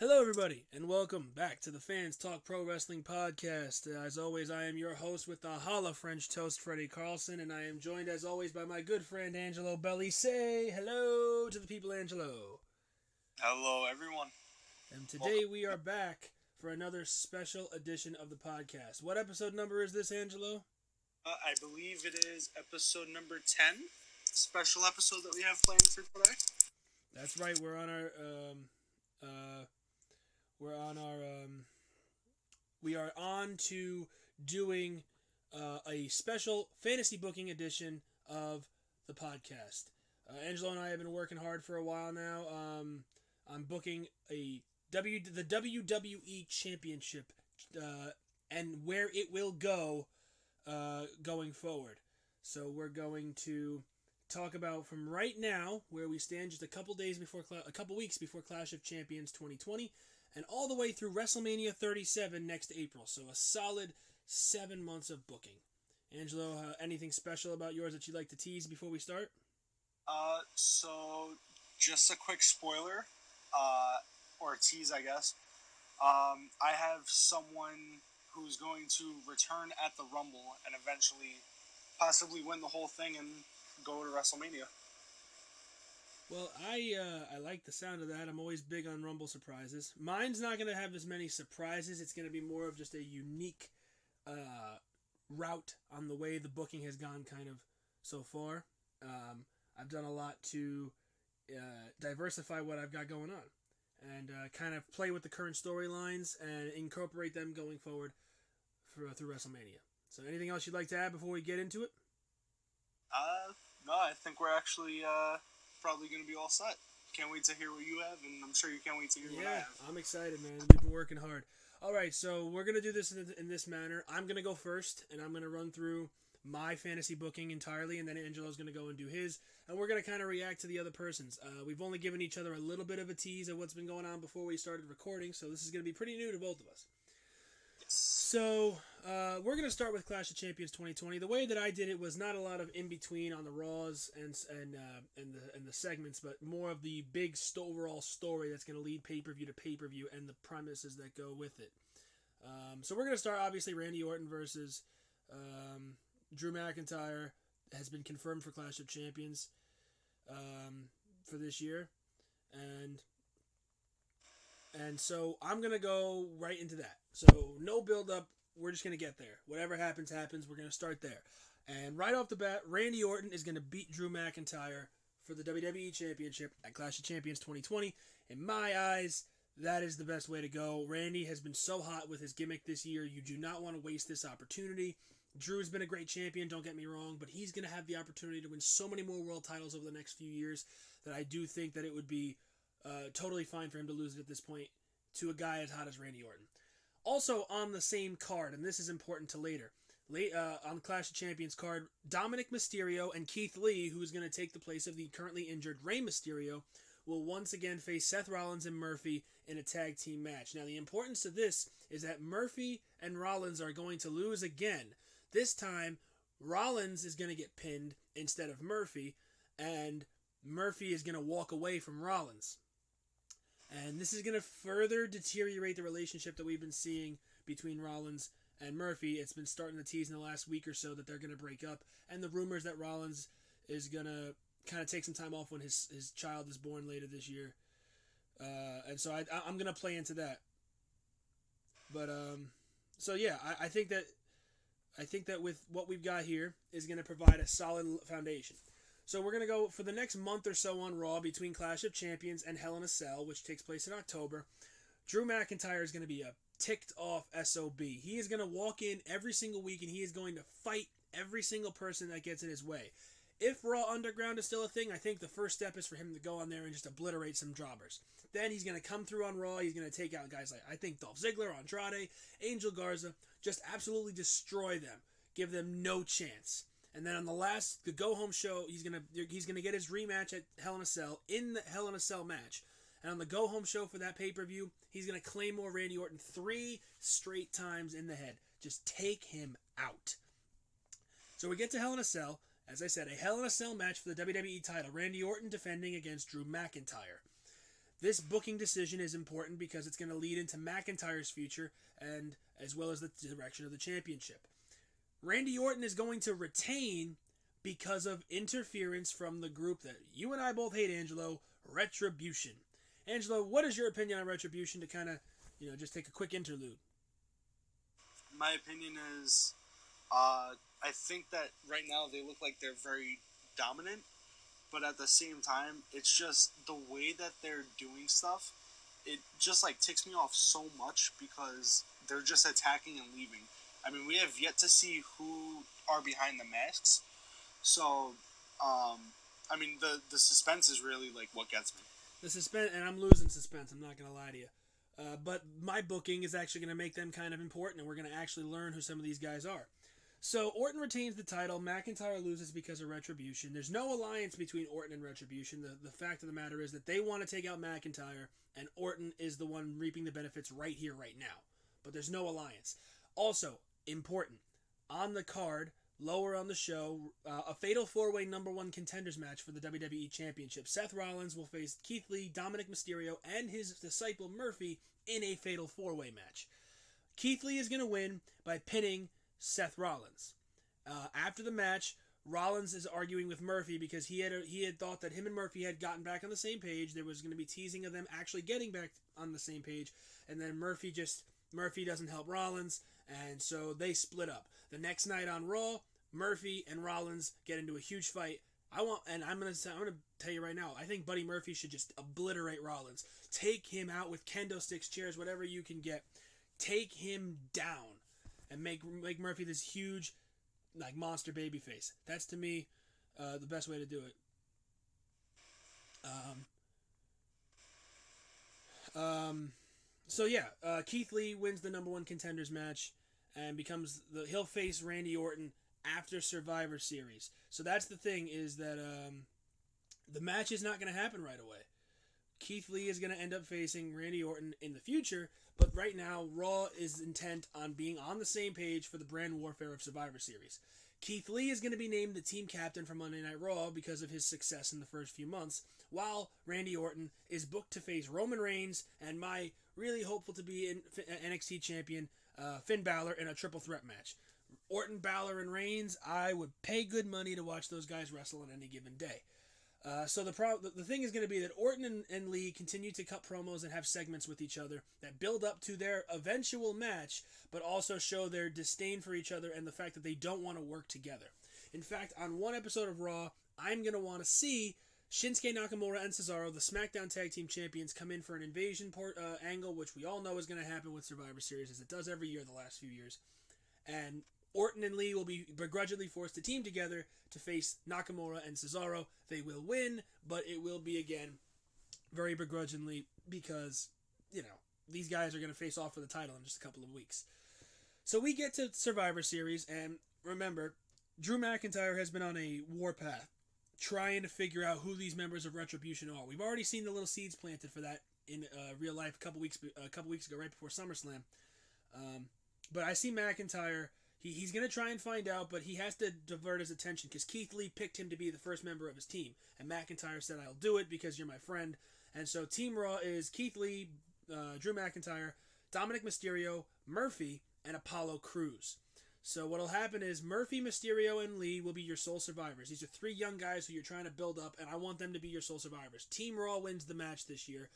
Hello, everybody, and welcome back to the Fans Talk Pro Wrestling Podcast. As always, I am your host with the Holla French Toast, Freddie Carlson, and I am joined, as always, by my good friend Angelo Belly. Say hello to the people, Angelo. Hello, everyone. And Welcome. today we are back for another special edition of the podcast. What episode number is this, Angelo? I believe it is episode number 10, special episode that we have planned for today. That's right. We're on our we are on to doing a special fantasy booking edition of the podcast. Angelo and I have been working hard for a while now. I'm booking the WWE Championship and where it will go going forward. So we're going to talk about from right now where we stand, just a couple weeks before Clash of Champions 2020, and all the way through Wrestlemania 37 next April. So a solid 7 months of booking. Angelo, anything special about yours that you'd like to tease before we start? So just a quick spoiler, or a tease, I guess. I have someone who's going to return at the Rumble and eventually possibly win the whole thing and go to WrestleMania. Well, I like the sound of that. I'm always big on Rumble surprises. Mine's not going to have as many surprises. It's going to be more of just a unique route on the way the booking has gone kind of so far. I've done a lot to diversify what I've got going on and kind of play with the current storylines and incorporate them going forward through WrestleMania. So anything else you'd like to add before we get into it? No, I think we're actually probably going to be all set. Can't wait to hear what you have, and I'm sure you can't wait to hear what I have. I'm excited, man. We've been working hard. All right, so we're going to do this in this manner. I'm going to go first, and I'm going to run through my fantasy booking entirely, and then Angelo's going to go and do his, and we're going to kind of react to the other person's. We've only given each other a little bit of a tease of what's been going on before we started recording, so this is going to be pretty new to both of us. So, we're going to start with Clash of Champions 2020. The way that I did it was not a lot of in-between on the Raws and the segments, but more of the big overall story that's going to lead pay-per-view to pay-per-view and the premises that go with it. So we're going to start, obviously, Randy Orton versus Drew McIntyre has been confirmed for Clash of Champions for this year. And so I'm going to go right into that. So no build-up. We're just going to get there. Whatever happens, happens. We're going to start there. And right off the bat, Randy Orton is going to beat Drew McIntyre for the WWE Championship at Clash of Champions 2020. In my eyes, that is the best way to go. Randy has been so hot with his gimmick this year. You do not want to waste this opportunity. Drew's been a great champion, don't get me wrong, but he's going to have the opportunity to win so many more world titles over the next few years that I do think that it would be totally fine for him to lose it at this point to a guy as hot as Randy Orton. Also on the same card, and this is important to later, on the Clash of Champions card, Dominic Mysterio and Keith Lee, who is going to take the place of the currently injured Rey Mysterio, will once again face Seth Rollins and Murphy in a tag team match. Now, the importance of this is that Murphy and Rollins are going to lose again. This time, Rollins is going to get pinned instead of Murphy, and Murphy is going to walk away from Rollins. And this is going to further deteriorate the relationship that we've been seeing between Rollins and Murphy. It's been starting to tease in the last week or so that they're going to break up. And the rumors that Rollins is going to kind of take some time off when his child is born later this year. And so I'm going to play into that. But, so yeah, I think that with what we've got here is going to provide a solid foundation. So we're going to go for the next month or so on Raw between Clash of Champions and Hell in a Cell, which takes place in October. Drew McIntyre is going to be a ticked-off SOB. He is going to walk in every single week, and he is going to fight every single person that gets in his way. If Raw Underground is still a thing, I think the first step is for him to go on there and just obliterate some jobbers. Then he's going to come through on Raw. He's going to take out guys like, I think, Dolph Ziggler, Andrade, Angel Garza. Just absolutely destroy them. Give them no chance. And then on the go-home show, he's gonna get his rematch at Hell in a Cell in the Hell in a Cell match. And on the go-home show for that pay-per-view, he's gonna claymore Randy Orton 3 straight times in the head. Just take him out. So we get to Hell in a Cell. As I said, a Hell in a Cell match for the WWE title. Randy Orton defending against Drew McIntyre. This booking decision is important because it's going to lead into McIntyre's future and as well as the direction of the championship. Randy Orton is going to retain because of interference from the group that you and I both hate, Angelo, Retribution. Angelo, what is your opinion on Retribution to kind of, just take a quick interlude? My opinion is, I think that right now they look like they're very dominant, but at the same time, it's just the way that they're doing stuff. It just ticks me off so much because they're just attacking and leaving. I mean, we have yet to see who are behind the masks, so I mean the suspense is really what gets me. The suspense, and I'm losing suspense. I'm not gonna lie to you. But my booking is actually going to make them kind of important, and we're going to actually learn who some of these guys are. So Orton retains the title. McIntyre loses because of Retribution. There's no alliance between Orton and Retribution. The fact of the matter is that they want to take out McIntyre, and Orton is the one reaping the benefits right here, right now. But there's no alliance. Also, important, on the card, lower on the show, a fatal four-way number one contenders match for the WWE Championship. Seth Rollins will face Keith Lee, Dominic Mysterio, and his disciple Murphy in a fatal four-way match. Keith Lee is going to win by pinning Seth Rollins. After the match, Rollins is arguing with Murphy because he had thought that him and Murphy had gotten back on the same page. There was going to be teasing of them actually getting back on the same page, and then Murphy doesn't help Rollins, and so they split up. The next night on Raw, Murphy and Rollins get into a huge fight. I'm gonna tell you right now, I think Buddy Murphy should just obliterate Rollins. Take him out with kendo sticks, chairs, whatever you can get. Take him down and make Murphy this huge, monster babyface. That's to me the best way to do it. So yeah, Keith Lee wins the number one contenders match and he'll face Randy Orton after Survivor Series. So that's the thing, is that the match is not going to happen right away. Keith Lee is going to end up facing Randy Orton in the future, but right now Raw is intent on being on the same page for the brand warfare of Survivor Series. Keith Lee is going to be named the team captain for Monday Night Raw because of his success in the first few months, while Randy Orton is booked to face Roman Reigns and my really hopeful to be NXT champion Finn Balor in a triple threat match. Orton, Balor, and Reigns, I would pay good money to watch those guys wrestle on any given day. So the thing is going to be that Orton and Lee continue to cut promos and have segments with each other that build up to their eventual match, but also show their disdain for each other and the fact that they don't want to work together. In fact, on one episode of Raw, I'm going to want to see Shinsuke Nakamura and Cesaro, the SmackDown Tag Team Champions, come in for an invasion angle, which we all know is going to happen with Survivor Series, as it does every year the last few years. And Orton and Lee will be begrudgingly forced to team together to face Nakamura and Cesaro. They will win, but it will be, again, very begrudgingly because, these guys are going to face off for the title in just a couple of weeks. So we get to Survivor Series, and remember, Drew McIntyre has been on a warpath trying to figure out who these members of Retribution are. We've already seen the little seeds planted for that in real life a couple weeks ago, right before SummerSlam. But I see McIntyre. He's going to try and find out, but he has to divert his attention because Keith Lee picked him to be the first member of his team. And McIntyre said, I'll do it because you're my friend. And so Team Raw is Keith Lee, Drew McIntyre, Dominic Mysterio, Murphy, and Apollo Crews. So what'll happen is Murphy, Mysterio, and Lee will be your sole survivors. These are three young guys who you're trying to build up, and I want them to be your sole survivors. Team Raw wins the match this year.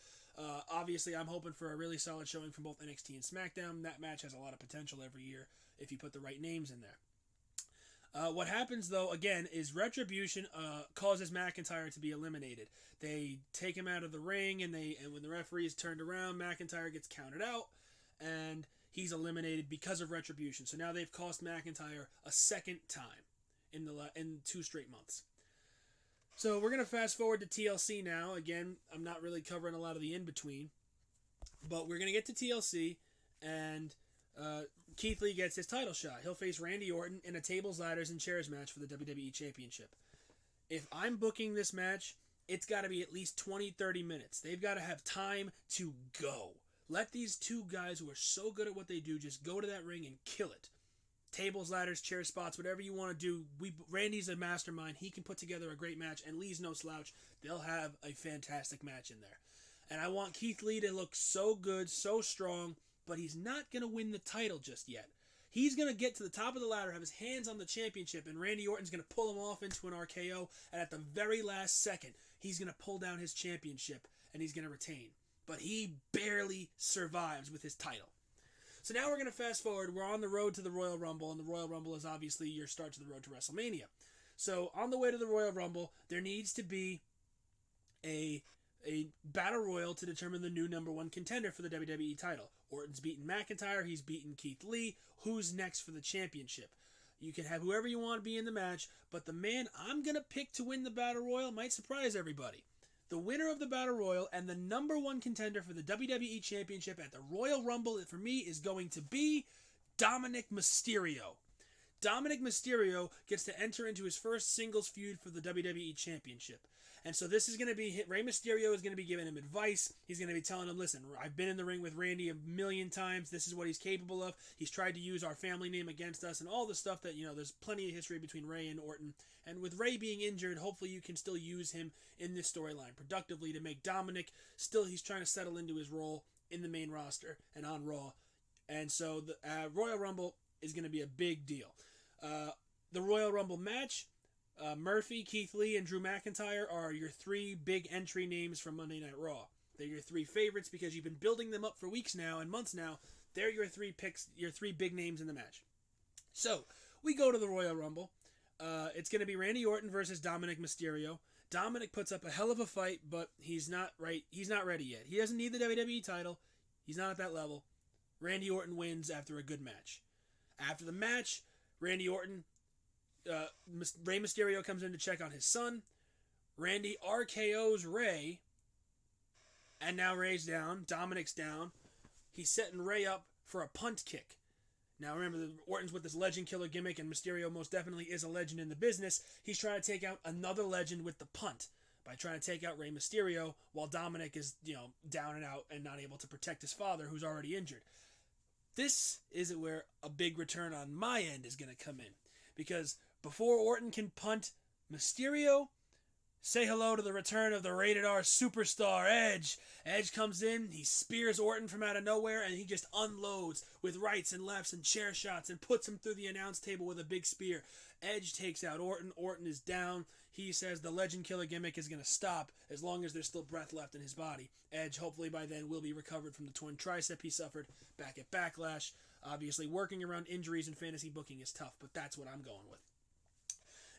Obviously, I'm hoping for a really solid showing from both NXT and SmackDown. That match has a lot of potential every year if you put the right names in there. What happens, though, again, is Retribution causes McIntyre to be eliminated. They take him out of the ring, and when the referee is turned around, McIntyre gets counted out, and he's eliminated because of Retribution. So now they've cost McIntyre a second time in 2 straight months. So we're going to fast forward to TLC now. Again, I'm not really covering a lot of the in-between, but we're going to get to TLC, and Keith Lee gets his title shot. He'll face Randy Orton in a tables, ladders, and chairs match for the WWE Championship. If I'm booking this match, it's got to be at least 20-30 minutes. They've got to have time to go. Let these two guys who are so good at what they do just go to that ring and kill it. Tables, ladders, chair spots, whatever you want to do. Randy's a mastermind. He can put together a great match, and Lee's no slouch. They'll have a fantastic match in there. And I want Keith Lee to look so good, so strong, but he's not going to win the title just yet. He's going to get to the top of the ladder, have his hands on the championship, and Randy Orton's going to pull him off into an RKO, and at the very last second, he's going to pull down his championship, and he's going to retain. But he barely survives with his title. So now we're going to fast forward. We're on the road to the Royal Rumble, and the Royal Rumble is obviously your start to the road to WrestleMania. So on the way to the Royal Rumble, there needs to be a battle royal to determine the new number one contender for the WWE title. Orton's beaten McIntyre. He's beaten Keith Lee. Who's next for the championship? You can have whoever you want to be in the match, but the man I'm going to pick to win the battle royal might surprise everybody. The winner of the battle royal and the number one contender for the WWE Championship at the Royal Rumble for me is going to be Dominic Mysterio. Dominic Mysterio gets to enter into his first singles feud for the WWE Championship. And so this is going to be, Rey Mysterio is going to be giving him advice. He's going to be telling him, listen, I've been in the ring with Randy a million times. This is what he's capable of. He's tried to use our family name against us and all the stuff that, there's plenty of history between Rey and Orton. And with Rey being injured, hopefully you can still use him in this storyline productively to make Dominic, he's trying to settle into his role in the main roster and on Raw. And so the Royal Rumble is going to be a big deal. The Royal Rumble match, Murphy, Keith Lee, and Drew McIntyre are your three big entry names from Monday Night Raw. They're your three favorites because you've been building them up for weeks now and months now. They're your three picks, your three big names in the match. So, we go to the Royal Rumble. It's going to be Randy Orton versus Dominic Mysterio. Dominic puts up a hell of a fight, but he's not ready yet. He doesn't need the WWE title. He's not at that level. Randy Orton wins after a good match. After the match, Randy Orton, Rey Mysterio comes in to check on his son. Randy RKO's Rey, and now Rey's down. Dominic's down. He's setting Rey up for a punt kick. Now remember, Orton's with this legend killer gimmick, and Mysterio most definitely is a legend in the business. He's trying to take out another legend with the punt by trying to take out Rey Mysterio, while Dominic is, down and out and not able to protect his father, who's already injured. This is where a big return on my end is going to come in. Because before Orton can punt Mysterio, say hello to the return of the rated R superstar, Edge. Edge comes in, he spears Orton from out of nowhere, and he just unloads with rights and lefts and chair shots and puts him through the announce table with a big spear. Edge takes out Orton. Orton is down. He says the legend killer gimmick is going to stop as long as there's still breath left in his body. Edge, hopefully by then, will be recovered from the torn tricep he suffered back at Backlash. Obviously, working around injuries and fantasy booking is tough, but that's what I'm going with.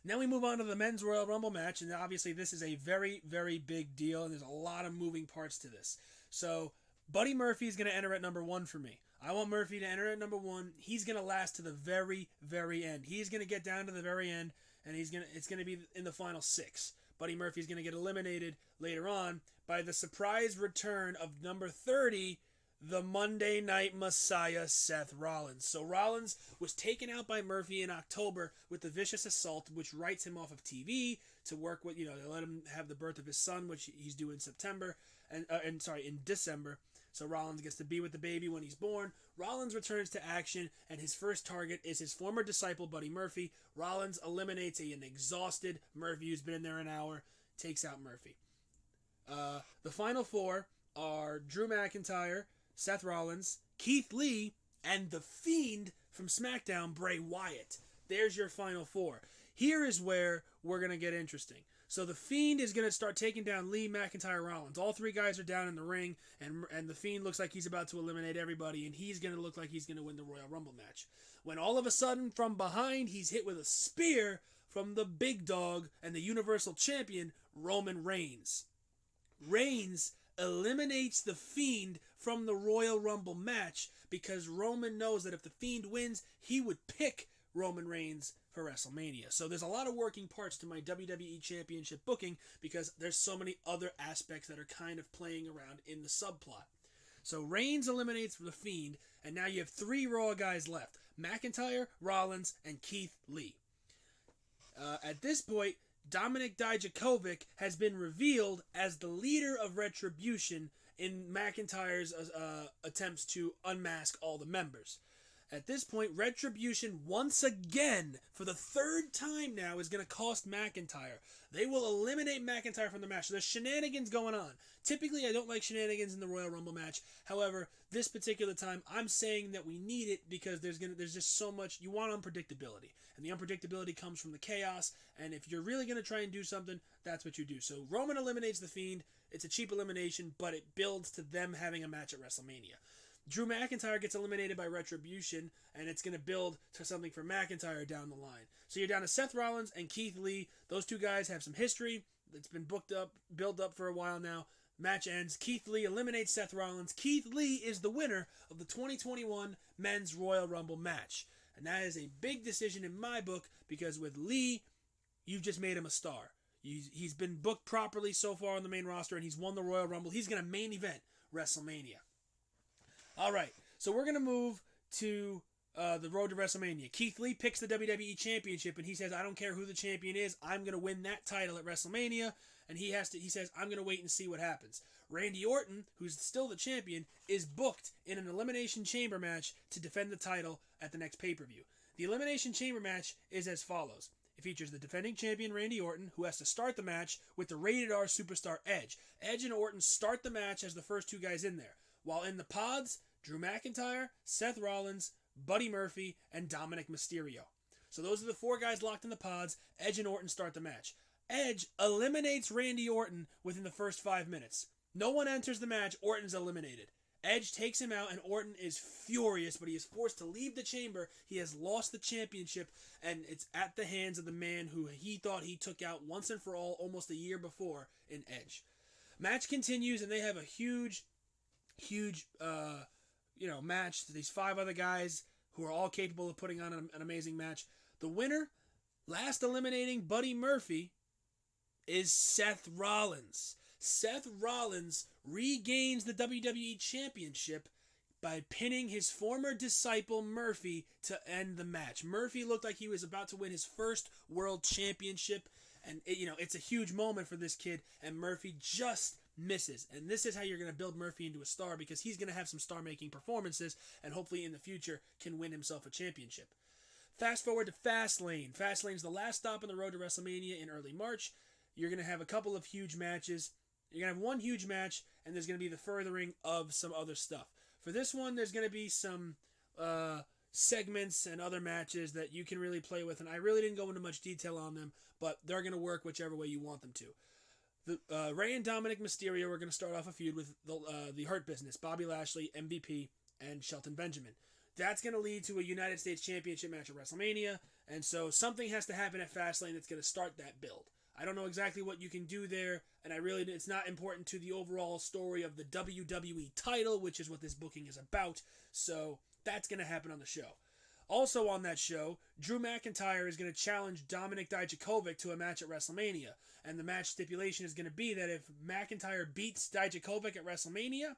Now we move on to the Men's Royal Rumble match, and obviously this is a very, very big deal, and there's a lot of moving parts to this. So, Buddy Murphy is going to enter at number 1 for me. I want Murphy to enter at number 1. He's going to last to the very, very end. He's going to get down to the very end, and it's going to be in the final 6. Buddy Murphy's going to get eliminated later on by the surprise return of number 30, the Monday Night Messiah, Seth Rollins. So Rollins was taken out by Murphy in October with the vicious assault, which writes him off of TV to work with, to let him have the birth of his son, which he's due in in December. So Rollins gets to be with the baby when he's born. Rollins returns to action, and his first target is his former disciple, Buddy Murphy. Rollins eliminates an exhausted Murphy who's been in there an hour, takes out Murphy. The final 4 are Drew McIntyre, Seth Rollins, Keith Lee, and The Fiend from SmackDown, Bray Wyatt. There's your final 4. Here is where we're going to get interesting. So The Fiend is going to start taking down Lee, McIntyre, Rollins. All 3 guys are down in the ring, and The Fiend looks like he's about to eliminate everybody, and he's going to look like he's going to win the Royal Rumble match. When all of a sudden, from behind, he's hit with a spear from the big dog and the Universal Champion, Roman Reigns. Reigns eliminates The Fiend from the Royal Rumble match because Roman knows that if The Fiend wins, he would pick Roman Reigns for WrestleMania. So there's a lot of working parts to my WWE Championship booking because there's so many other aspects that are kind of playing around in the subplot. So Reigns eliminates The Fiend, and now you have 3 Raw guys left: McIntyre, Rollins, and Keith Lee. At this point, Dominik Dijakovic has been revealed as the leader of Retribution in McIntyre's attempts to unmask all the members. At this point, Retribution, once again, for the third time now, is going to cost McIntyre. They will eliminate McIntyre from the match. So there's shenanigans going on. Typically, I don't like shenanigans in the Royal Rumble match. However, this particular time, I'm saying that we need it because there's just so much. You want unpredictability. And the unpredictability comes from the chaos. And if you're really going to try and do something, that's what you do. So Roman eliminates The Fiend. It's a cheap elimination, but it builds to them having a match at WrestleMania. Drew McIntyre gets eliminated by Retribution, and it's going to build to something for McIntyre down the line. So you're down to Seth Rollins and Keith Lee. Those two guys have some history. It's been built up for a while now. Match ends. Keith Lee eliminates Seth Rollins. Keith Lee is the winner of the 2021 Men's Royal Rumble match. And that is a big decision in my book because with Lee, you've just made him a star. He's been booked properly so far on the main roster, and he's won the Royal Rumble. He's going to main event WrestleMania. All right, so we're going to move to the road to WrestleMania. Keith Lee picks the WWE Championship, and he says, I don't care who the champion is. I'm going to win that title at WrestleMania. And he says, I'm going to wait and see what happens. Randy Orton, who's still the champion, is booked in an Elimination Chamber match to defend the title at the next pay-per-view. The Elimination Chamber match is as follows. It features the defending champion Randy Orton, who has to start the match with the rated R superstar Edge. Edge and Orton start the match as the first two guys in there. While in the pods, Drew McIntyre, Seth Rollins, Buddy Murphy, and Dominic Mysterio. So those are the four guys locked in the pods. Edge and Orton start the match. Edge eliminates Randy Orton within the first 5 minutes. No one enters the match. Orton's eliminated. Edge takes him out, and Orton is furious, but he is forced to leave the chamber. He has lost the championship, and it's at the hands of the man who he thought he took out once and for all almost a year before in Edge. Match continues, and they have a huge match. These five other guys who are all capable of putting on an amazing match. The winner, last eliminating Buddy Murphy, is Seth Rollins. Seth Rollins regains the WWE Championship by pinning his former disciple Murphy to end the match. Murphy looked like he was about to win his first world championship, and it's a huge moment for this kid, and Murphy just misses. And this is how you're going to build Murphy into a star, because he's going to have some star-making performances and hopefully in the future can win himself a championship. Fast forward to Fastlane. Fastlane's the last stop on the road to WrestleMania in early March. You're going to have a couple of huge matches. You're going to have one huge match, and there's going to be the furthering of some other stuff. For this one, there's going to be some segments and other matches that you can really play with, and I really didn't go into much detail on them, but they're going to work whichever way you want them to. Rey and Dominic Mysterio are going to start off a feud with the Hurt Business, Bobby Lashley, MVP, and Shelton Benjamin. That's going to lead to a United States Championship match at WrestleMania, and so something has to happen at Fastlane that's going to start that build. I don't know exactly what you can do there, and it's not important to the overall story of the WWE title, which is what this booking is about, so that's going to happen on the show. Also on that show, Drew McIntyre is going to challenge Dominik Dijakovic to a match at WrestleMania. And the match stipulation is going to be that if McIntyre beats Dijakovic at WrestleMania,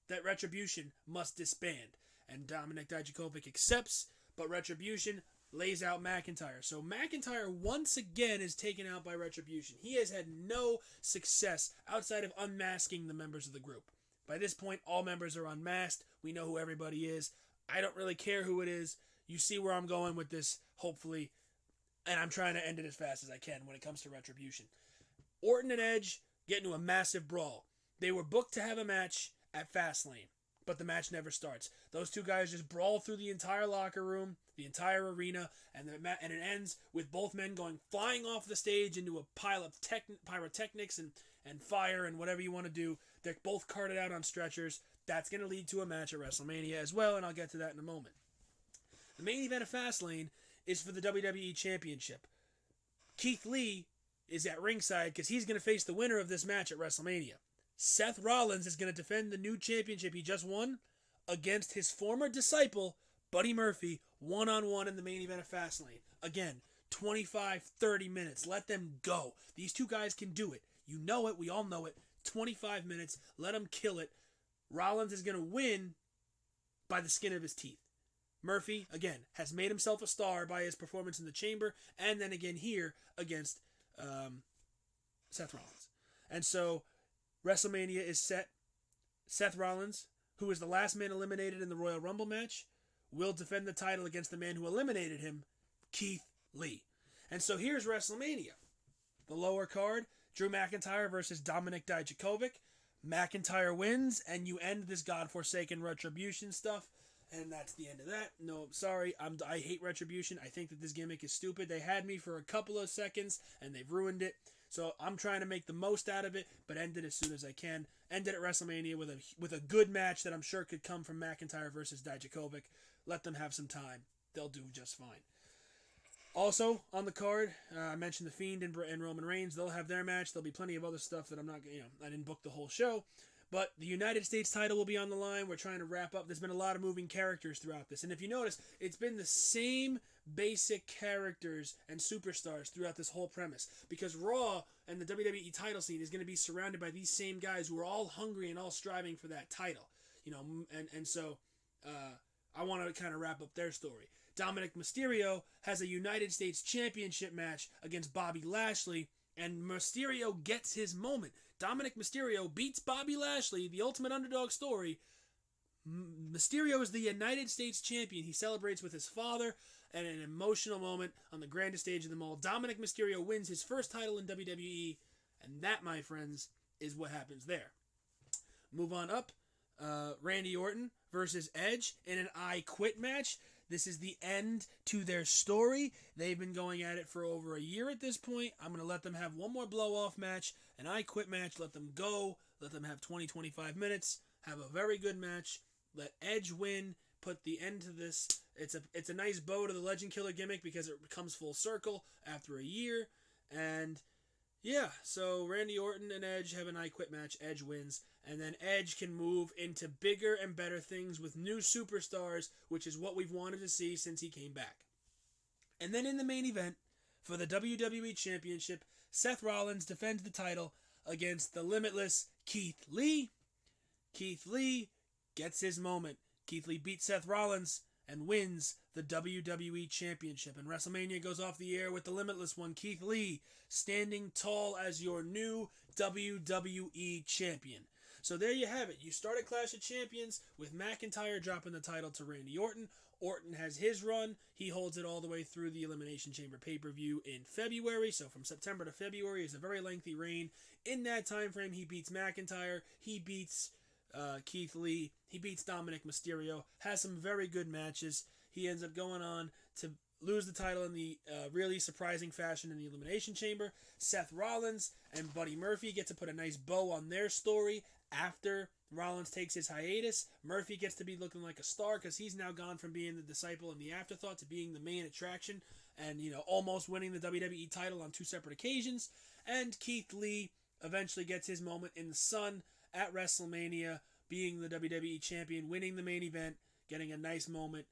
that Retribution must disband. And Dominik Dijakovic accepts, but Retribution lays out McIntyre. So McIntyre once again is taken out by Retribution. He has had no success outside of unmasking the members of the group. By this point, all members are unmasked. We know who everybody is. I don't really care who it is. You see where I'm going with this, hopefully, and I'm trying to end it as fast as I can when it comes to Retribution. Orton and Edge get into a massive brawl. They were booked to have a match at Fastlane, but the match never starts. Those two guys just brawl through the entire locker room, the entire arena, and it ends with both men going flying off the stage into a pile of pyrotechnics and fire and whatever you want to do. They're both carted out on stretchers. That's going to lead to a match at WrestleMania as well, and I'll get to that in a moment. The main event of Fastlane is for the WWE Championship. Keith Lee is at ringside because he's going to face the winner of this match at WrestleMania. Seth Rollins is going to defend the new championship he just won against his former disciple, Buddy Murphy, one-on-one in the main event of Fastlane. Again, 25-30 minutes. Let them go. These two guys can do it. You know it. We all know it. 25 minutes. Let them kill it. Rollins is going to win by the skin of his teeth. Murphy, again, has made himself a star by his performance in the Chamber, and then again here against Seth Rollins. And so, WrestleMania is set. Seth Rollins, who is the last man eliminated in the Royal Rumble match, will defend the title against the man who eliminated him, Keith Lee. And so here's WrestleMania. The lower card, Drew McIntyre versus Dominik Dijakovic. McIntyre wins, and you end this godforsaken Retribution stuff, and that's the end of that. No, sorry, I hate Retribution. I think that this gimmick is stupid. They had me for a couple of seconds, and they've ruined it. So I'm trying to make the most out of it, but end it as soon as I can. End it at WrestleMania with a good match that I'm sure could come from McIntyre versus Dijakovic. Let them have some time. They'll do just fine. Also on the card, I mentioned The Fiend and Roman Reigns. They'll have their match. There'll be plenty of other stuff that I'm not, I didn't book the whole show. But the United States title will be on the line. We're trying to wrap up. There's been a lot of moving characters throughout this. And if you notice, it's been the same basic characters and superstars throughout this whole premise. Because Raw and the WWE title scene is going to be surrounded by these same guys who are all hungry and all striving for that title. So I want to kind of wrap up their story. Dominic Mysterio has a United States Championship match against Bobby Lashley, and Mysterio gets his moment. Dominic Mysterio beats Bobby Lashley, the ultimate underdog story. Mysterio is the United States champion. He celebrates with his father and an emotional moment on the grandest stage of them all. Dominic Mysterio wins his first title in WWE, and that, my friends, is what happens there. Move on up. Randy Orton versus Edge in an I Quit match. This is the end to their story. They've been going at it for over a year at this point. I'm going to let them have one more blow-off match, an I Quit match. Let them go. Let them have 20, 25 minutes. Have a very good match. Let Edge win. Put the end to this. It's a nice bow to the Legend Killer gimmick because it comes full circle after a year. And yeah, so Randy Orton and Edge have an I Quit match. Edge wins. And then Edge can move into bigger and better things with new superstars, which is what we've wanted to see since he came back. And then in the main event, for the WWE Championship, Seth Rollins defends the title against the limitless Keith Lee. Keith Lee gets his moment. Keith Lee beats Seth Rollins and wins the WWE Championship. And WrestleMania goes off the air with the limitless one, Keith Lee, standing tall as your new WWE Champion. So there you have it. You started Clash of Champions with McIntyre dropping the title to Randy Orton. Orton has his run. He holds it all the way through the Elimination Chamber pay-per-view in February. So from September to February is a very lengthy reign. In that time frame, he beats McIntyre. He beats Keith Lee. He beats Dominic Mysterio. Has some very good matches. He ends up going on to lose the title in the really surprising fashion in the Elimination Chamber. Seth Rollins and Buddy Murphy get to put a nice bow on their story after Rollins takes his hiatus. Murphy gets to be looking like a star because he's now gone from being the disciple and the afterthought to being the main attraction and, almost winning the WWE title on two separate occasions. And Keith Lee eventually gets his moment in the sun at WrestleMania, being the WWE champion, winning the main event, getting a nice moment.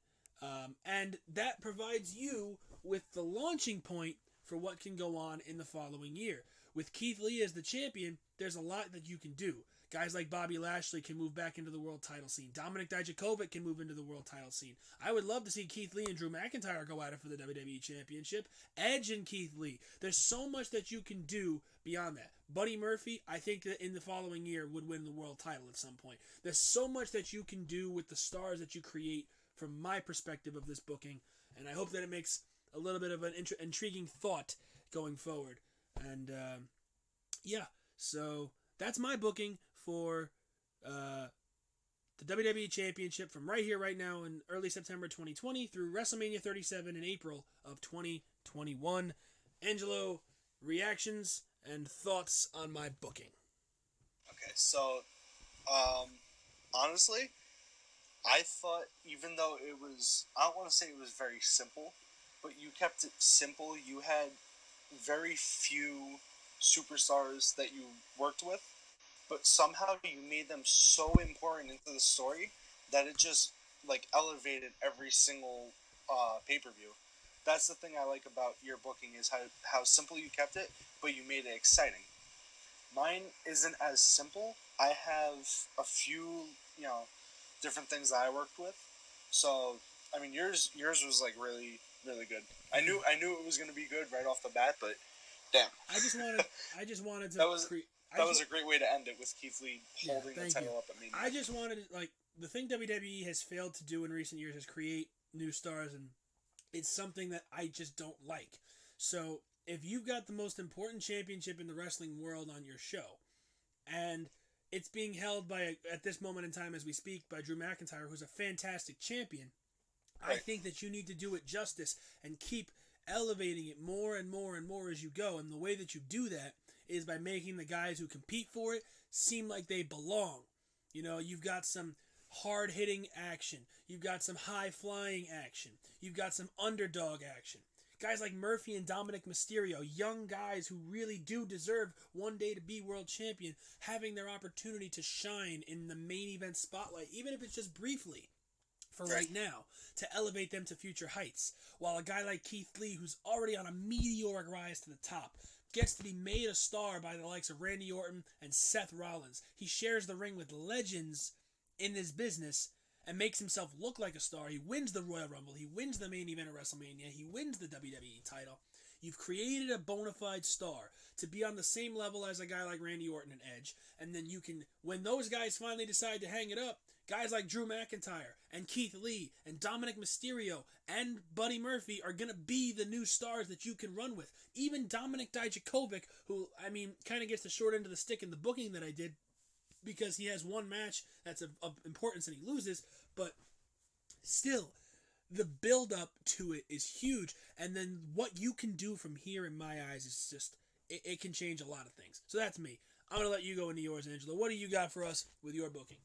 And that provides you with the launching point for what can go on in the following year. With Keith Lee as the champion, there's a lot that you can do. Guys like Bobby Lashley can move back into the world title scene. Dominik Dijakovic can move into the world title scene. I would love to see Keith Lee and Drew McIntyre go at it for the WWE Championship. Edge and Keith Lee. There's so much that you can do beyond that. Buddy Murphy, I think that in the following year would win the world title at some point. There's so much that you can do with the stars that you create from my perspective of this booking. And I hope that it makes a little bit of an intriguing thought going forward. And so that's my booking for the WWE Championship from right here, right now in early September 2020 through WrestleMania 37 in April of 2021. Angelo, reactions and thoughts on my booking. Okay, so honestly, I thought even though it was, I don't want to say it was very simple, but you kept it simple. You had very few superstars that you worked with, but somehow you made them so important into the story that it just elevated every single pay-per-view. That's the thing I like about your booking is how simple you kept it, but you made it exciting. Mine isn't as simple. I have a few, different things that I worked with. So, I mean, yours was really, really good. I knew it was going to be good right off the bat, but damn. I just wanted to. That was a great way to end it with Keith Lee holding the title up at me. I just wanted the thing WWE has failed to do in recent years is create new stars, and it's something that I just don't like. So if you've got the most important championship in the wrestling world on your show, and it's being held by, at this moment in time as we speak, by Drew McIntyre, who's a fantastic champion, I think that you need to do it justice and keep elevating it more and more and more as you go. And the way that you do that is by making the guys who compete for it seem like they belong. You know, you've got some hard hitting action, you've got some high flying action, you've got some underdog action. Guys like Murphy and Dominic Mysterio, young guys who really do deserve one day to be world champion, having their opportunity to shine in the main event spotlight, even if it's just briefly, for right now, to elevate them to future heights. While a guy like Keith Lee, who's already on a meteoric rise to the top, gets to be made a star by the likes of Randy Orton and Seth Rollins. He shares the ring with legends in this business and makes himself look like a star. He wins the Royal Rumble. He wins the main event of WrestleMania. He wins the WWE title. You've created a bona fide star to be on the same level as a guy like Randy Orton and Edge. And then you can, when those guys finally decide to hang it up, guys like Drew McIntyre and Keith Lee and Dominic Mysterio and Buddy Murphy are going to be the new stars that you can run with. Even Dominic Dijakovic, who, I mean, kind of gets the short end of the stick in the booking that I did, because he has one match that's of importance and he loses, but still, the build-up to it is huge, and then what you can do from here, in my eyes, is just, it can change a lot of things. So that's me. I'm going to let you go into yours, Angelo. What do you got for us with your booking?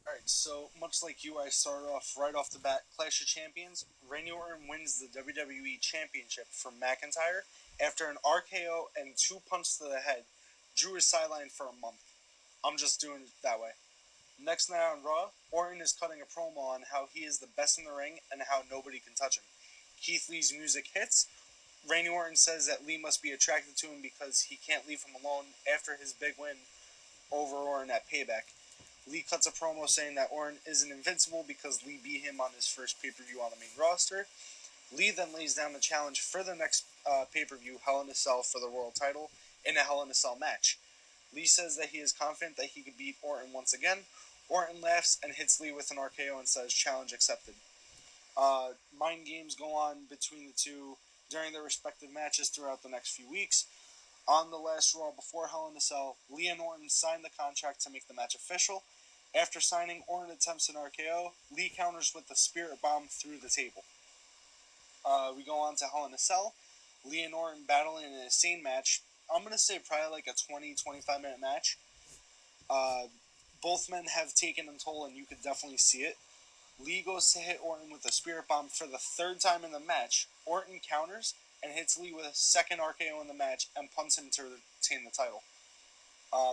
Alright, so much like you, I started off right off the bat, Clash of Champions. Randy Orton wins the WWE Championship from McIntyre after an RKO and 2 punches to the head. Drew is sidelined for a month. I'm just doing it that way. Next night on Raw, Orton is cutting a promo on how he is the best in the ring and how nobody can touch him. Keith Lee's music hits. Randy Orton says that Lee must be attracted to him because he can't leave him alone after his big win over Orton at Payback. Lee cuts a promo saying that Orton isn't invincible because Lee beat him on his first pay-per-view on the main roster. Lee then lays down the challenge for the next pay-per-view, Hell in a Cell, for the world title in a Hell in a Cell match. Lee says that he is confident that he could beat Orton once again. Orton laughs and hits Lee with an RKO and says, "Challenge accepted." Mind games go on between the two during their respective matches throughout the next few weeks. On the last Raw before Hell in a Cell, Lee and Orton signed the contract to make the match official. After signing, Orton attempts an RKO. Lee counters with the Spirit Bomb through the table. We go on to Hell in a Cell. Lee and Orton battling in an insane match. I'm going to say probably like a 20-25 minute match. Both men have taken a toll, and you could definitely see it. Lee goes to hit Orton with a Spirit Bomb for the third time in the match. Orton counters and hits Lee with a second RKO in the match and punts him to retain the title.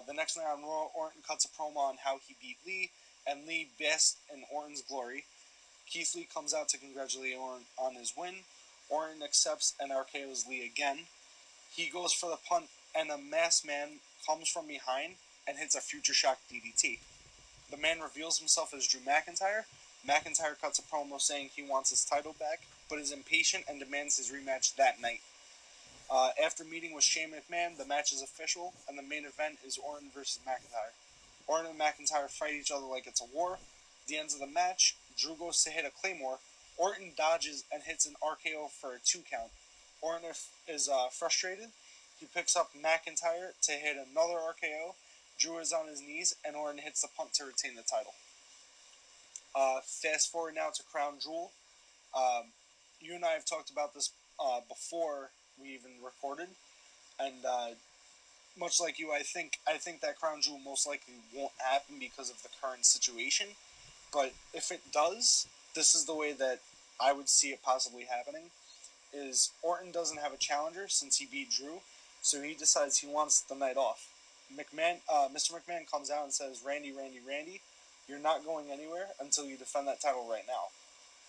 The next night on Raw, Orton cuts a promo on how he beat Lee, and Lee basks in Orton's glory. Keith Lee comes out to congratulate Orton on his win. Orton accepts and RKOs Lee again. He goes for the punt, and a masked man comes from behind and hits a Future Shock DDT. The man reveals himself as Drew McIntyre. McIntyre cuts a promo saying he wants his title back, but is impatient and demands his rematch that night. After meeting with Shane McMahon, the match is official, and the main event is Orton versus McIntyre. Orton and McIntyre fight each other like it's a war. At the end of the match, Drew goes to hit a Claymore. Orton dodges and hits an RKO for a 2 count. Orton is frustrated. He picks up McIntyre to hit another RKO. Drew is on his knees, and Orton hits the punt to retain the title. Fast forward now to Crown Jewel. You and I have talked about this before we even recorded, and much like you, I think that Crown Jewel most likely won't happen because of the current situation. But if it does, this is the way that I would see it possibly happening. Is Orton doesn't have a challenger since he beat Drew, so he decides he wants the night off. Mr. McMahon comes out and says, Randy, you're not going anywhere until you defend that title right now.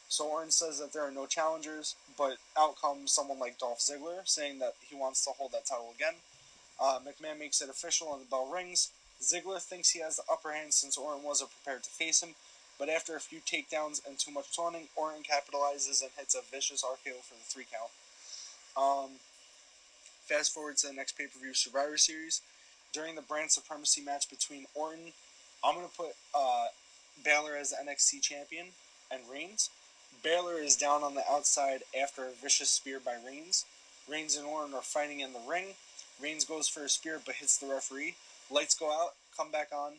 So Orton says that there are no challengers, but out comes someone like Dolph Ziggler saying that he wants to hold that title again. McMahon makes it official and the bell rings. Ziggler thinks he has the upper hand since Orton wasn't prepared to face him, but after a few takedowns and too much taunting, Orton capitalizes and hits a vicious RKO for the 3 count. Fast forward to the next pay-per-view, Survivor Series. During the brand supremacy match between Orton, I'm going to put Baylor as the NXT champion and Reigns. Baylor is down on the outside after a vicious spear by Reigns. Reigns and Orton are fighting in the ring. Reigns goes for a spear but hits the referee. Lights go out, come back on.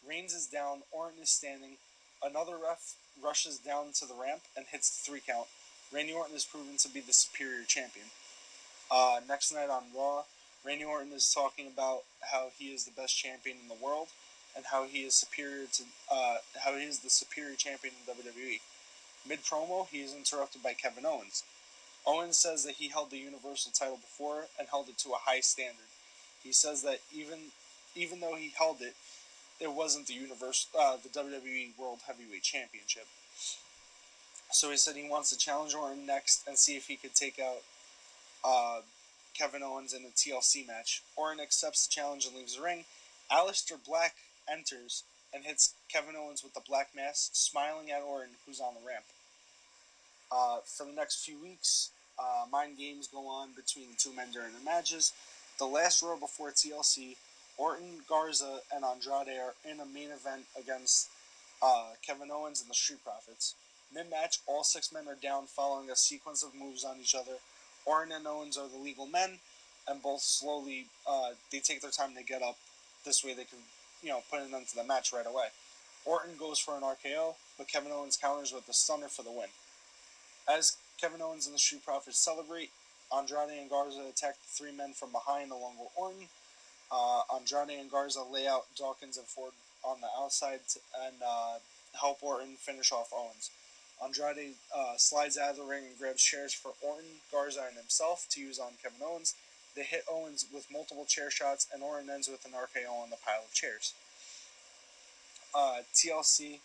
Reigns is down, Orton is standing. Another ref rushes down to the ramp and hits the 3 count. Randy Orton is proven to be the superior champion. Next night on Raw, Randy Orton is talking about how he is the best champion in the world and how he is the superior champion in WWE. Mid promo, he is interrupted by Kevin Owens. Owens says that he held the Universal title before and held it to a high standard. He says that even though he held it, it wasn't the WWE World Heavyweight Championship. So he said he wants to challenge Orton next and see if he could take out Kevin Owens in a TLC match. Orton accepts the challenge and leaves the ring. Aleister Black enters and hits Kevin Owens with the black mask, smiling at Orton, who's on the ramp. For the next few weeks, mind games go on between the two men during the matches. The last Raw before TLC, Orton, Garza, and Andrade are in a main event against Kevin Owens and the Street Profits. Mid-match, all 6 men are down following a sequence of moves on each other. Orton and Owens are the legal men, and both slowly, they take their time to get up. This way they can, put an end to the match right away. Orton goes for an RKO, but Kevin Owens counters with a stunner for the win. As Kevin Owens and the Street Profits celebrate, Andrade and Garza attack the 3 men from behind along with Orton. Andrade and Garza lay out Dawkins and Ford on the outside and help Orton finish off Owens. Andrade slides out of the ring and grabs chairs for Orton, Garza, and himself to use on Kevin Owens. They hit Owens with multiple chair shots, and Orton ends with an RKO on the pile of chairs. TLC,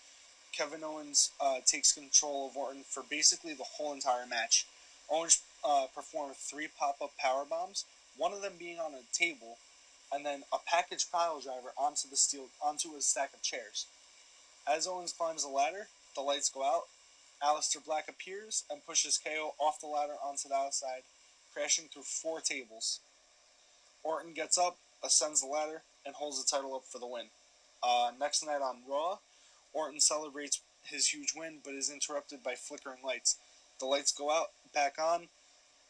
Kevin Owens takes control of Orton for basically the whole entire match. Owens performed 3 pop-up power bombs, one of them being on a table, and then a package pile driver onto a stack of chairs. As Owens climbs the ladder, the lights go out. Aleister Black appears and pushes KO off the ladder onto the outside, crashing through 4 tables. Orton gets up, ascends the ladder, and holds the title up for the win. Next night on Raw, Orton celebrates his huge win, but is interrupted by flickering lights. The lights go out, back on.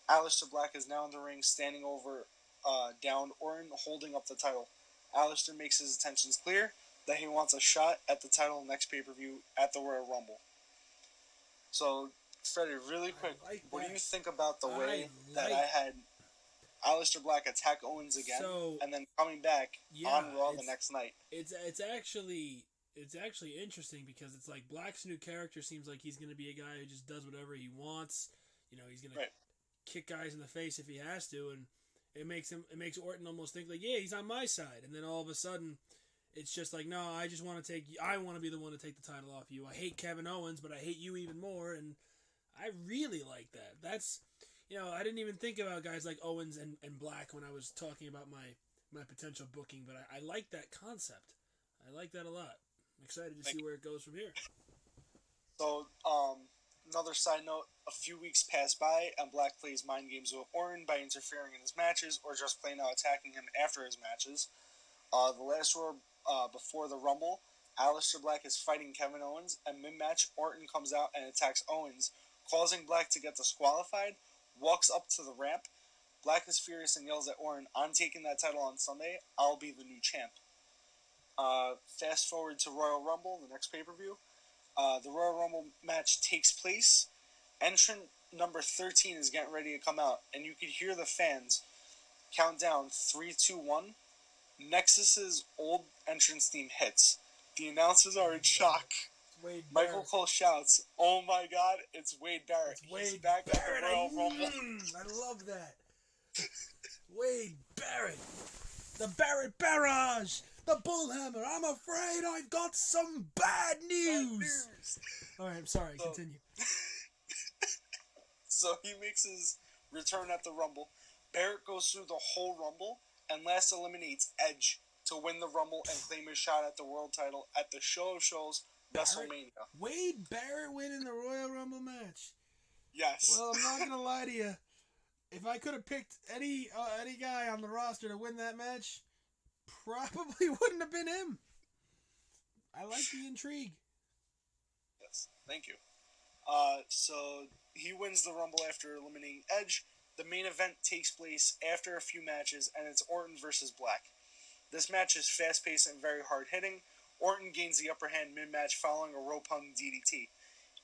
Aleister Black is now in the ring, standing over downed Orton, holding up the title. Aleister makes his intentions clear that he wants a shot at the title next pay-per-view at the Royal Rumble. So, Freddie, really quick, what do you think about the way that I had Aleister Black attack Owens again, and then coming back on Raw the next night? It's actually interesting because it's like Black's new character seems like he's going to be a guy who just does whatever he wants. He's going to kick guys in the face if he has to, and it makes Orton almost think like, yeah, he's on my side, and then all of a sudden, it's just like, no, I want to be the one to take the title off you. I hate Kevin Owens, but I hate you even more, and I really like that. That's, I didn't even think about guys like Owens and Black when I was talking about my potential booking, but I like that concept. I like that a lot. I'm excited to see where it goes from here. So, another side note, a few weeks pass by, and Black plays mind games with Orton by interfering in his matches, or just plain out attacking him after his matches. The last Raw before the Rumble, Aleister Black is fighting Kevin Owens, and mid-match, Orton comes out and attacks Owens, causing Black to get disqualified, walks up to the ramp. Black is furious and yells at Orton, "I'm taking that title on Sunday, I'll be the new champ." Fast forward to Royal Rumble, the next pay-per-view. The Royal Rumble match takes place. Entrant number 13 is getting ready to come out, and you could hear the fans count down 3, 2, 1. Nexus's old entrance theme hits. The announcers are in shock. Michael Cole shouts, "Oh my God, it's Wade Barrett. He's back Barrett. At the Royal Rumble." I love that. Wade Barrett. The Barrett Barrage. The Bullhammer. I'm afraid I've got some bad news. Alright, I'm sorry. Continue. So he makes his return at the Rumble. Barrett goes through the whole Rumble and last eliminates Edge to win the Rumble and claim his shot at the world title at the Show of Shows, WrestleMania. Wade Barrett winning the Royal Rumble match. Yes. Well, I'm not going to lie to you. If I could have picked any guy on the roster to win that match, probably wouldn't have been him. I like the intrigue. Thank you. So he wins the Rumble after eliminating Edge. The main event takes place after a few matches, and it's Orton versus Black. This match is fast-paced and very hard-hitting. Orton gains the upper hand mid-match following a rope-hung DDT.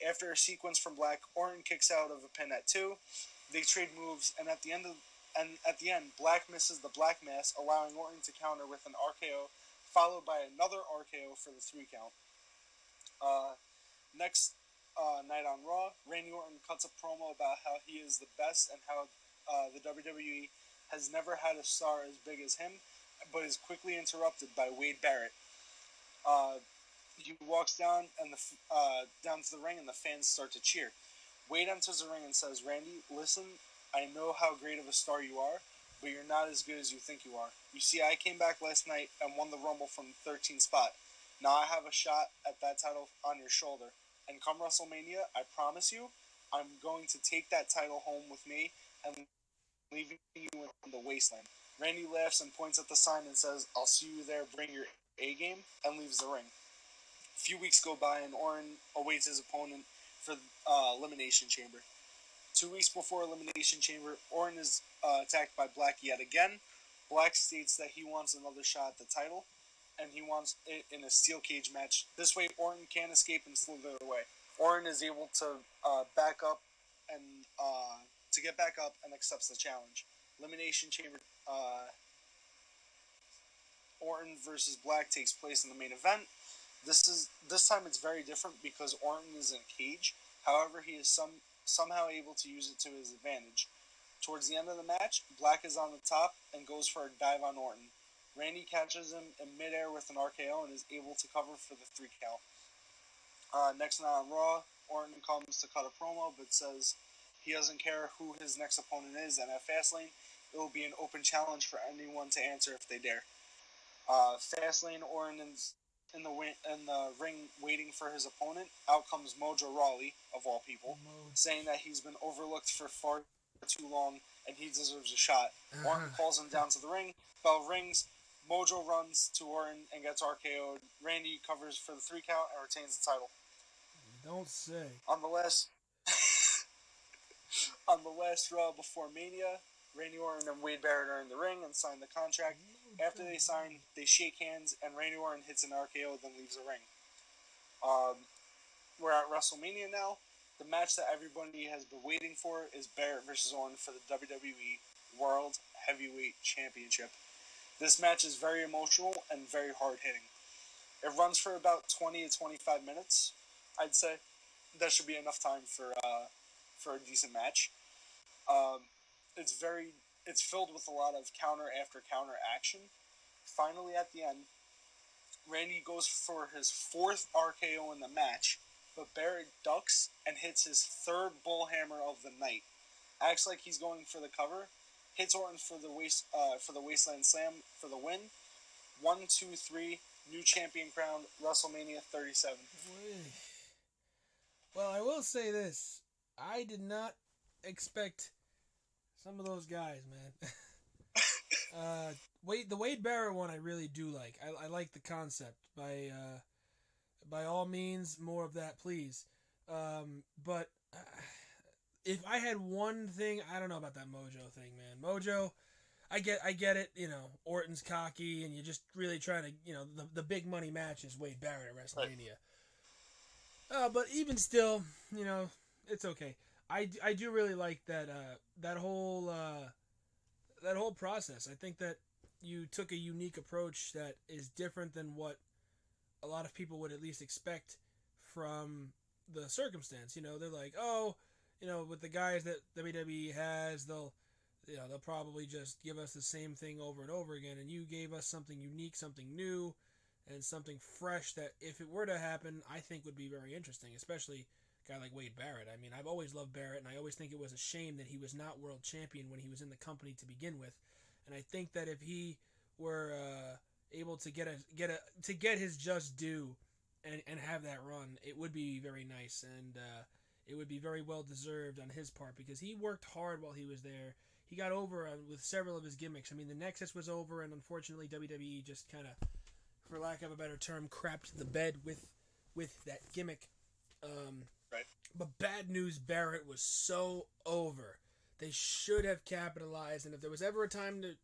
After a sequence from Black, Orton kicks out of a pin at 2. They trade moves, and at the end, Black misses the Black Mass, allowing Orton to counter with an RKO, followed by another RKO for the 3 count. Next night on Raw, Randy Orton cuts a promo about how he is the best and how the WWE has never had a star as big as him, but is quickly interrupted by Wade Barrett. He walks down down to the ring, and the fans start to cheer. Wade enters the ring and says, "Randy, listen, I know how great of a star you are, but you're not as good as you think you are. You see, I came back last night and won the Rumble from the 13th spot. Now I have a shot at that title on your shoulder. And come WrestleMania, I promise you, I'm going to take that title home with me and leaving you in the wasteland." Randy laughs and points at the sign and says, "I'll see you there, bring your A game," and leaves the ring. A few weeks go by and Orton awaits his opponent for Elimination Chamber. 2 weeks before Elimination Chamber, Orton is attacked by Black yet again. Black states that he wants another shot at the title, and he wants it in a steel cage match. This way, Orton can't escape and slither away. Orton is able to get back up and accepts the challenge. Elimination Chamber. Orton versus Black takes place in the main event. This time it's very different because Orton is in a cage. However, he is somehow able to use it to his advantage. Towards the end of the match, Black is on the top and goes for a dive on Orton. Randy catches him in midair with an RKO and is able to cover for the 3 count. Next night on Raw, Orton comes to cut a promo but says he doesn't care who his next opponent is, and at Fastlane, it will be an open challenge for anyone to answer if they dare. Fastlane, Orton is in the ring waiting for his opponent. Out comes Mojo Rawley, of all people, saying that he's been overlooked for far too long and he deserves a shot. Orton calls him down to the ring. Bell rings. Mojo runs to Orton and gets RKO'd. Randy covers for the 3 count and retains the title. Don't say. On the last Raw before Mania, Randy Orton and Wade Barrett are in the ring and sign the contract. After they sign, they shake hands, and Randy Orton hits an RKO, then leaves the ring. We're at WrestleMania now. The match that everybody has been waiting for is Barrett versus Orton for the WWE World Heavyweight Championship. This match is very emotional and very hard-hitting. It runs for about 20 to 25 minutes, I'd say. That should be enough time for a decent match. It's filled with a lot of counter after counter action. Finally, at the end, Randy goes for his 4th RKO in the match, but Barrett ducks and hits his 3rd bullhammer of the night. Acts like he's going for the cover, hits Orton for the Wasteland Slam for the win. 1, 2, 3, new champion crowned, WrestleMania 37. Well, I will say this: I did not expect some of those guys, man. The Wade Barrett one I really do like. I like the concept. By all means, more of that, please. But if I had one thing, I don't know about that Mojo thing, man. Mojo, I get it. You know, Orton's cocky, and you're just really trying to, you know, the big money match is Wade Barrett at WrestleMania. But even still, you know, it's okay. I do really like that whole process. I think that you took a unique approach that is different than what a lot of people would at least expect from the circumstance. You know, they're like, oh, you know, with the guys that WWE has, they'll probably just give us the same thing over and over again. And you gave us something unique, something new, and something fresh that, if it were to happen, I think would be very interesting, especially a guy like Wade Barrett. I mean, I've always loved Barrett, and I always think it was a shame that he was not world champion when he was in the company to begin with. And I think that if he were able to get his just due and have that run, it would be very nice, and it would be very well deserved on his part, because he worked hard while he was there. He got over with several of his gimmicks. I mean, the Nexus was over, and unfortunately WWE just kind of, for lack of a better term, crapped the bed with that gimmick. Right. But Bad News Barrett was so over. They should have capitalized, and if there was ever a time to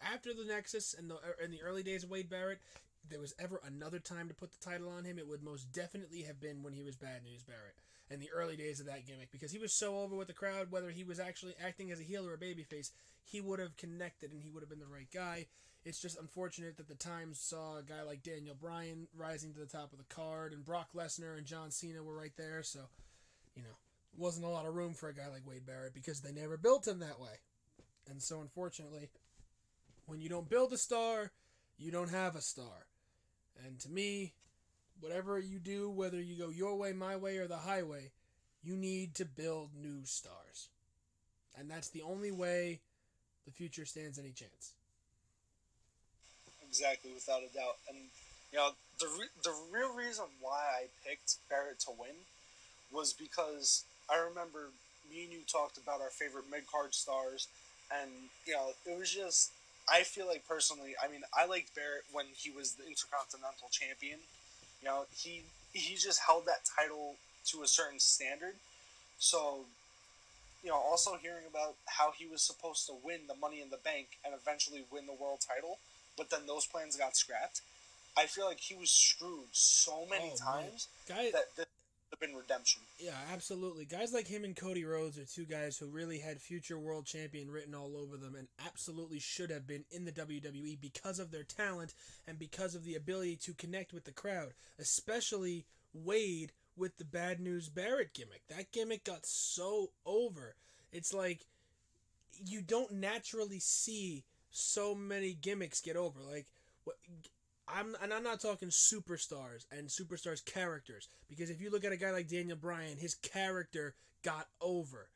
after the Nexus and in the early days of Wade Barrett, if there was ever another time to put the title on him, it would most definitely have been when he was Bad News Barrett in the early days of that gimmick, because he was so over with the crowd, whether he was actually acting as a heel or a babyface, he would have connected and he would have been the right guy. It's just unfortunate that the Times saw a guy like Daniel Bryan rising to the top of the card, and Brock Lesnar and John Cena were right there, so, wasn't a lot of room for a guy like Wade Barrett because they never built him that way. And so, unfortunately, when you don't build a star, you don't have a star. And to me, whatever you do, whether you go your way, my way, or the highway, you need to build new stars. And that's the only way the future stands any chance. Exactly, without a doubt. And, the real reason why I picked Barrett to win was because I remember me and you talked about our favorite mid-card stars, and, it was just, I feel like personally, I liked Barrett when he was the Intercontinental Champion. He just held that title to a certain standard. So, also hearing about how he was supposed to win the Money in the Bank and eventually win the world title, but then those plans got scrapped. I feel like he was screwed so many times that this would have been redemption. Yeah, absolutely. Guys like him and Cody Rhodes are two guys who really had future world champion written all over them and absolutely should have been in the WWE because of their talent and because of the ability to connect with the crowd, especially Wade with the Bad News Barrett gimmick. That gimmick got so over. It's like you don't naturally see so many gimmicks get over. Like, I'm not talking superstars and superstars characters, because if you look at a guy like Daniel Bryan, his character got over.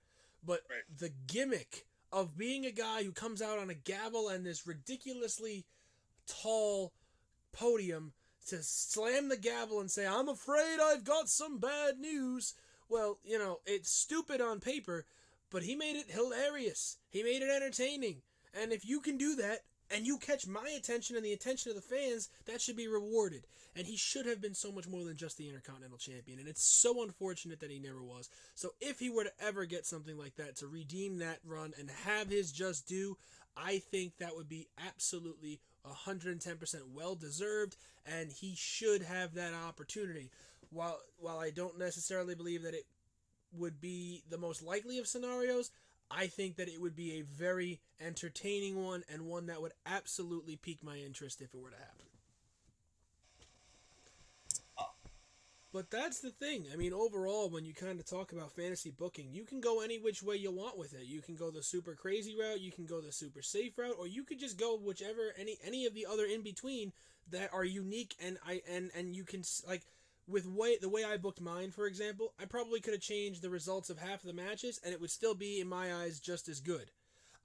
But the gimmick of being a guy who comes out on a gavel and this ridiculously tall podium to slam the gavel and say, "I'm afraid I've got some bad news." Well, it's stupid on paper, but he made it hilarious. He made it entertaining. And if you can do that, and you catch my attention and the attention of the fans, that should be rewarded. And he should have been so much more than just the Intercontinental Champion. And it's so unfortunate that he never was. So if he were to ever get something like that, to redeem that run and have his just due, I think that would be absolutely 110% well-deserved, and he should have that opportunity. While I don't necessarily believe that it would be the most likely of scenarios, I think that it would be a very entertaining one, and one that would absolutely pique my interest if it were to happen. But that's the thing. Overall, when you kind of talk about fantasy booking, you can go any which way you want with it. You can go the super crazy route, you can go the super safe route, or you could just go whichever, any of the other in between that are unique, and you can, like, with the way I booked mine, for example, I probably could have changed the results of half of the matches, and it would still be, in my eyes, just as good.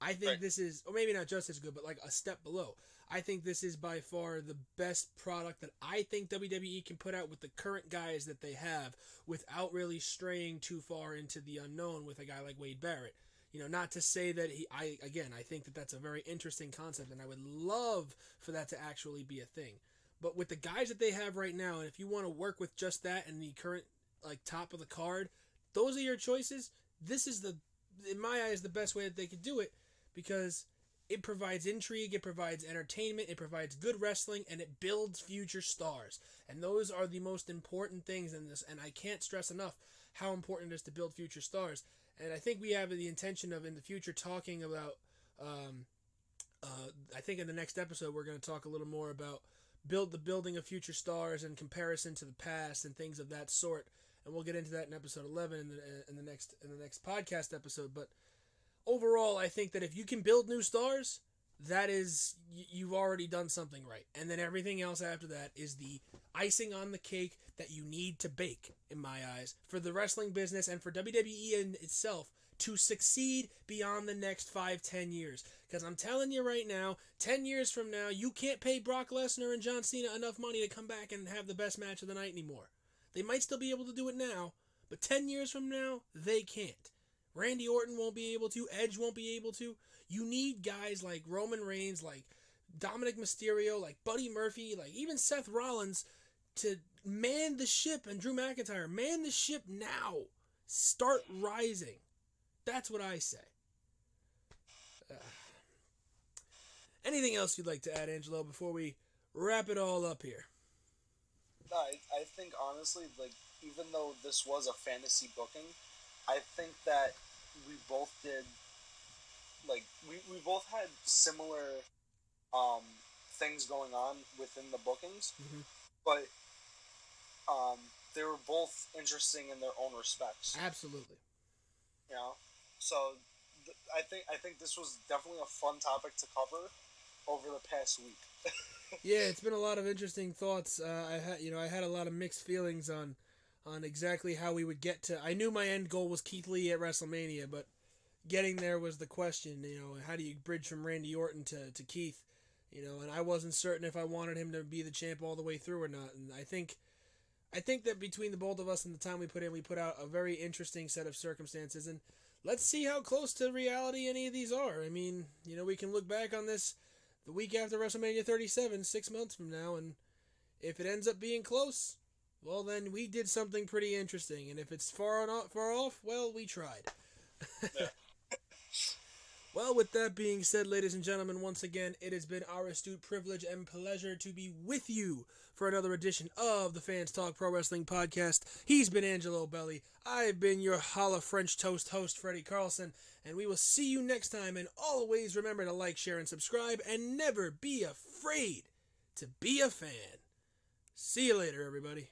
I think this is, or maybe not just as good, but like a step below. I think this is by far the best product that I think WWE can put out with the current guys that they have, without really straying too far into the unknown with a guy like Wade Barrett. Not to say that I think that that's a very interesting concept, and I would love for that to actually be a thing. But with the guys that they have right now, and if you want to work with just that and the current, like, top of the card, those are your choices. This is in my eyes, the best way that they could do it, because it provides intrigue, it provides entertainment, it provides good wrestling, and it builds future stars. And those are the most important things in this, and I can't stress enough how important it is to build future stars. And I think we have the intention of, in the future, talking about, I think in the next episode, we're going to talk a little more about the building of future stars in comparison to the past and things of that sort, and we'll get into that in episode 11 in the next podcast episode. But overall, I think that if you can build new stars, that is, you've already done something right, and then everything else after that is the icing on the cake that you need to bake, in my eyes, for the wrestling business and for WWE in itself to succeed beyond the next 5-10 years. Because I'm telling you right now, 10 years from now, you can't pay Brock Lesnar and John Cena enough money to come back and have the best match of the night anymore. They might still be able to do it now, but 10 years from now, they can't. Randy Orton won't be able to. Edge won't be able to. You need guys like Roman Reigns, like Dominic Mysterio, like Buddy Murphy, like even Seth Rollins to man the ship, and Drew McIntyre, man the ship now. Start rising. That's what I say. Anything else you'd like to add, Angelo, before we wrap it all up here? No, I think honestly, like, even though this was a fantasy booking, I think that we both did, like, we both had similar things going on within the bookings, Mm-hmm. but they were both interesting in their own respects. Absolutely. You know, so I think this was definitely a fun topic to cover over the past week. Yeah, it's been a lot of interesting thoughts. I had a lot of mixed feelings on exactly how we would get to. I knew my end goal was Keith Lee at WrestleMania, but getting there was the question. How do you bridge from Randy Orton to Keith? And I wasn't certain if I wanted him to be the champ all the way through or not. And I think that between the both of us and the time we put out a very interesting set of circumstances. And let's see how close to reality any of these are. I mean, we can look back on this the week after WrestleMania 37, 6 months from now, and if it ends up being close, well, then we did something pretty interesting. And if it's far off, well, we tried. Yeah. Well, with that being said, ladies and gentlemen, once again, it has been our astute privilege and pleasure to be with you for another edition of the Fans Talk Pro Wrestling Podcast. He's been Angelo Belli. I've been your holla French toast host, Freddie Carlson, and we will see you next time. And always remember to like, share, and subscribe, and never be afraid to be a fan. See you later, everybody.